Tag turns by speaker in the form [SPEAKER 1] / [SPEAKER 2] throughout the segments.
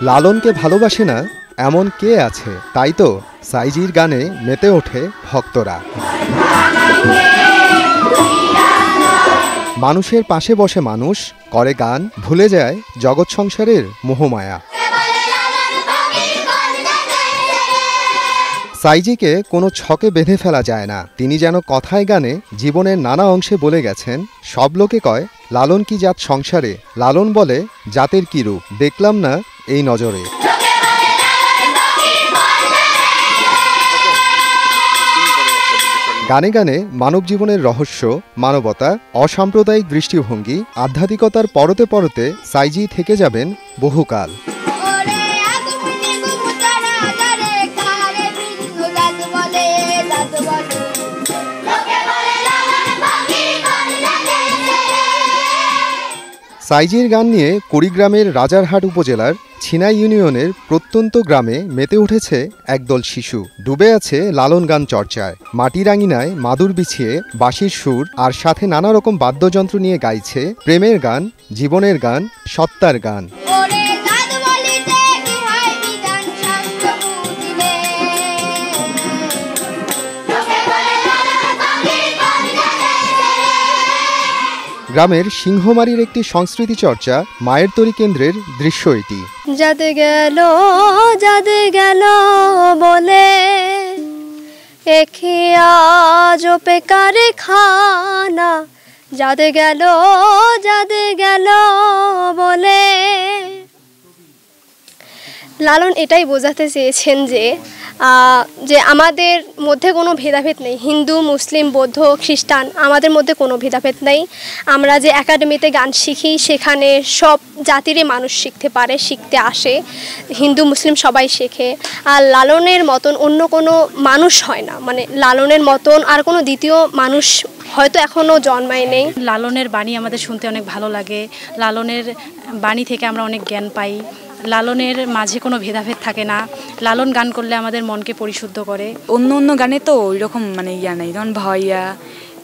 [SPEAKER 1] লালনকে ভালোবাসে না এমন কে আছে? তাই তো সাইজির গানে মেতে ওঠে ভক্তরা। মানুষের পাশে বসে মানুষ করে গান, ভুলে যায় জগৎ সংসারের মোহমায়া। সাইজিকে কোনো ছকে বেঁধে ফেলা যায় না। তিনি যেন কথায় গানে জীবনের নানা অংশে বলে গেছেন, সব লোকে কয় লালন কি জাত সংসারে, লালন বলে জাতের কি রূপ দেখলাম না এই নজরে। গানে গানে মানব জীবনের রহস্য, মানবতা, অসাম্প্রদায়িক দৃষ্টিভঙ্গি, আধ্যাত্মিকতার পরতে পরতে সাইজি থেকে যাবেন বহুকাল। সাইজির গান নিয়ে কুড়িগ্রামের রাজারহাট উপজেলার ছিনাই ইউনিয়নের প্রত্যন্ত গ্রামে মেতে উঠেছে একদল শিশু। ডুবে আছে লালন গান চর্চায়। মাটির আঙিনায় মাদুর বিছিয়ে বাঁশির সুর আর সাথে নানা রকম বাদ্যযন্ত্র নিয়ে গাইছে প্রেমের গান, জীবনের গান, সত্তার গান। গ্রামের সিংহমারির একটি সংস্কৃতি চর্চা মায়ের তরী কেন্দ্রের দৃশ্য এটি।
[SPEAKER 2] যাদে গেল বলে এখিয়া জো পেকারে খানা, যাদে গেল বলে। লালন এটাই বোঝাতে চেয়েছেন যে আমাদের মধ্যে কোনো ভেদাভেদ নেই। হিন্দু, মুসলিম, বৌদ্ধ, খ্রিস্টান, আমাদের মধ্যে কোনো ভেদাভেদ নেই। আমরা যে একাডেমিতে গান শিখি সেখানে সব জাতিরই মানুষ শিখতে পারে, শিখতে আসে। হিন্দু মুসলিম সবাই শেখে। আর লালনের মতন অন্য কোনো মানুষ হয় না, মানে লালনের মতন আর কোনো দ্বিতীয় মানুষ হয়তো এখনও জন্মায় নেই।
[SPEAKER 3] লালনের বাণী আমাদের শুনতে অনেক ভালো লাগে। লালনের বাণী থেকে আমরা অনেক জ্ঞান পাই। লালনের মাঝে কোনো ভেদাভেদ থাকে না। লালন গান করলে আমাদের মনকে পরিশুদ্ধ করে।
[SPEAKER 4] অন্য গানে তো ওই রকম ইয়া নেই, যেমন ভাইয়া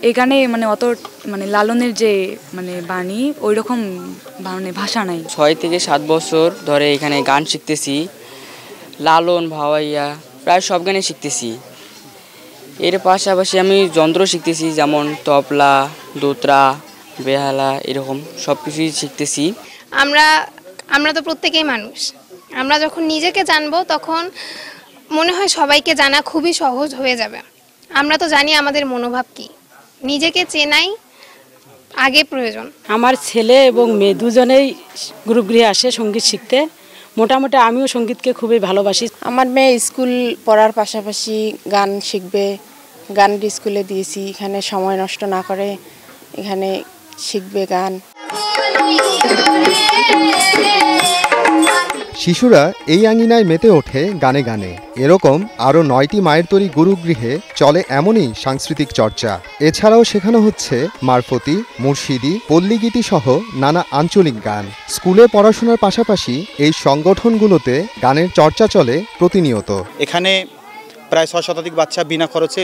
[SPEAKER 4] এই গানে অত লালনের যে বাণী ওই রকম ভাষা নাই।
[SPEAKER 5] 6 থেকে 7 বছর ধরে এখানে গান শিখতেছি। লালন, ভাওয়াইয়া প্রায় সব গানে শিখতেছি। এর পাশাপাশি আমি যন্ত্র শিখতেছি, যেমন তবলা, দোতরা, বেহালা, এরকম সব কিছুই শিখতেছি।
[SPEAKER 6] আমরা তো প্রত্যেকেই মানুষ। আমরা যখন নিজেকে জানবো তখন মনে হয় সবাইকে জানা খুবই সহজ হয়ে যাবে। আমরা তো জানি আমাদের মনোভাব কি, নিজেকে চেনাই আগে প্রয়োজন।
[SPEAKER 3] আমার ছেলে এবং মেয়ে দুজনেই গ্রুপগৃহে আসে সঙ্গীত শিখতে। মোটামুটি আমিও সঙ্গীতকে খুবই ভালোবাসি।
[SPEAKER 7] আমার মেয়ে স্কুল পড়ার পাশাপাশি গান শিখবে, গান স্কুলে দিয়েছি। এখানে সময় নষ্ট না করে এখানে শিখবে গান।
[SPEAKER 1] শিশুরা এই আঙিনায় মেতে ওঠে গানে গানে। এরকম আরও 9টি মায়ের তরী গুরুগৃহে চলে এমনই সাংস্কৃতিক চর্চা। এছাড়াও শেখানো হচ্ছে মারফতি, মুর্শিদি, পল্লীগীতি সহ নানা আঞ্চলিক গান। স্কুলে পড়াশোনার পাশাপাশি এই সংগঠনগুলোতে গানের চর্চা চলে প্রতিনিয়ত।
[SPEAKER 8] এখানে প্রায় 6 শতাধিক বাচ্চা বিনা খরচে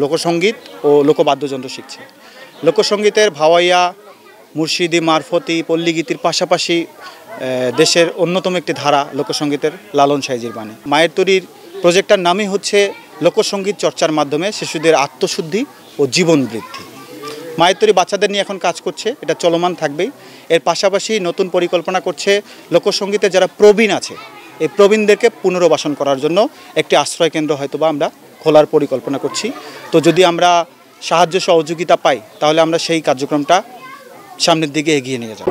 [SPEAKER 8] লোকসঙ্গীত ও লোকবাদ্যযন্ত্র শিখছে। লোকসঙ্গীতের ভাওয়াইয়া, মুর্শিদি, মারফতি, পল্লীগীতির পাশাপাশি দেশের অন্যতম একটি ধারা লোকসঙ্গীতের লালন সাইজির বাণী। মায়ের তরীর প্রজেক্টটার নামই হচ্ছে লোকসঙ্গীত চর্চার মাধ্যমে শিশুদের আত্মশুদ্ধি ও জীবন বৃদ্ধি। মায়ের তরী বাচ্চাদের নিয়ে এখন কাজ করছে, এটা চলমান থাকবেই। এর পাশাপাশি নতুন পরিকল্পনা করছে লোকসঙ্গীতে যারা প্রবীণ আছে এই প্রবীণদেরকে পুনর্বাসন করার জন্য একটি আশ্রয় কেন্দ্র হয়তোবা আমরা খোলার পরিকল্পনা করছি। তো যদি আমরা সাহায্য সহযোগিতা পাই তাহলে আমরা সেই কার্যক্রমটা সামনের দিকে এগিয়ে নিয়ে যাব।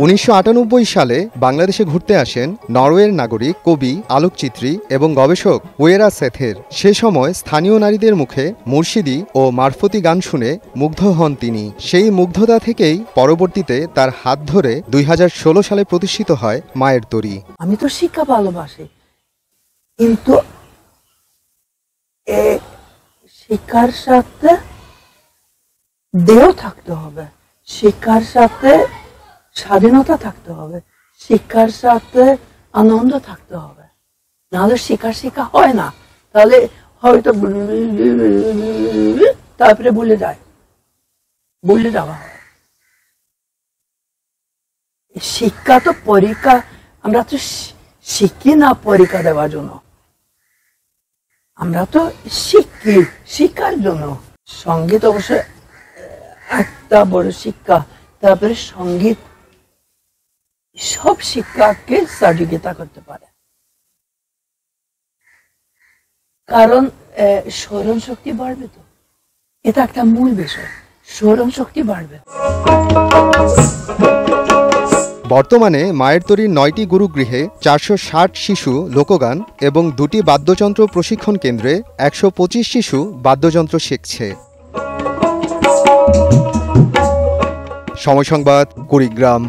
[SPEAKER 1] 1998 সালে বাংলাদেশে ঘুরতে আসেন নরওয়ের নাগরিক, কবি, আলোকচিত্রী এবং গবেষক ওয়েরা সেথের। সে সময় স্থানীয় নারীদের মুখে মুর্শিদি ও মারফতি গান শুনে মুগ্ধ হন তিনি। সেই মুগ্ধতা থেকেই পরবর্তীতে তার হাত ধরে 2016 সালে প্রতিষ্ঠিত হয় মায়ের তরী।
[SPEAKER 9] আমি তো শিক্ষা ভালোবাসি, কিন্তু শিক্ষার সাথে দেহ থাকতে হবে, শিক্ষার সাথে স্বাধীনতা থাকতে হবে, শিক্ষার সাথে আনন্দ থাকতে হবে। নাহলে শিক্ষা হয় না। তাহলে হয়তো তারপরে ভুলে যাওয়া হয়। শিক্ষা তো পরীক্ষা, আমরা তো শিখি না পরীক্ষা দেওয়ার জন্য, আমরা তো শিখি শিক্ষার জন্য। সঙ্গীত অবশ্যই একটা বড় শিক্ষা। তারপরে সঙ্গীত সব শিক্ষাকে সার্টিফিকেট করতে পারে, কারণ স্মরণ শক্তি বাড়বে। তো এটা একটা মূল বিষয়, স্মরণ শক্তি বাড়বে।
[SPEAKER 1] বর্তমানে মায়ের তরীর 9টি গুরুগৃহে 460 শিশু লোকগান এবং 2টি বাদ্যযন্ত্র প্রশিক্ষণ কেন্দ্রে 125 শিশু বাদ্যযন্ত্র শিখছে। সময় সংবাদ, কুড়িগ্রাম।